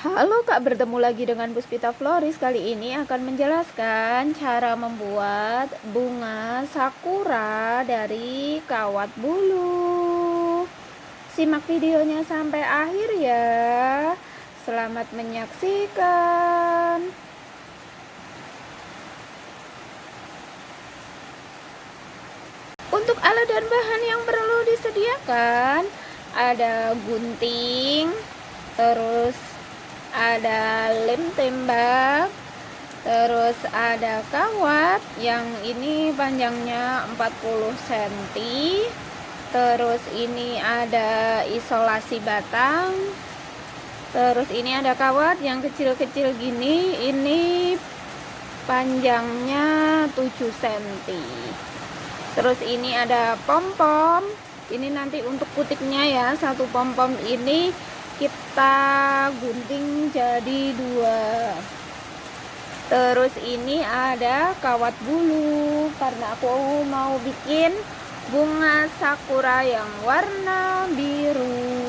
Halo Kak, bertemu lagi dengan Puspita Floris. Kali ini akan menjelaskan cara membuat bunga sakura dari kawat bulu. Simak videonya sampai akhir ya. Selamat menyaksikan. Untuk alat dan bahan yang perlu disediakan, ada gunting, terus ada lem tembak, terus ada kawat yang ini panjangnya 40 cm, terus ini ada isolasi batang, terus ini ada kawat yang kecil-kecil gini, ini panjangnya 7 cm. Terus ini ada pom-pom, ini nanti untuk putiknya ya. Satu pom-pom ini kita gunting jadi 2. Terus ini ada kawat bulu karena aku mau bikin bunga sakura yang warna biru.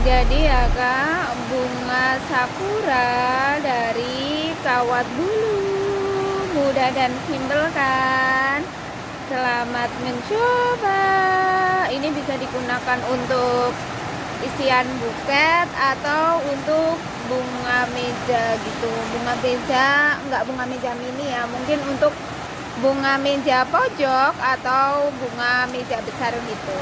jadi ya Kak, bunga sakura dari Kawat Bulu. Mudah dan simpel kan? Selamat mencoba. Ini bisa digunakan untuk isian buket atau untuk bunga meja gitu. Bunga meja, enggak bunga meja mini ya, mungkin untuk bunga meja pojok atau bunga meja besar gitu.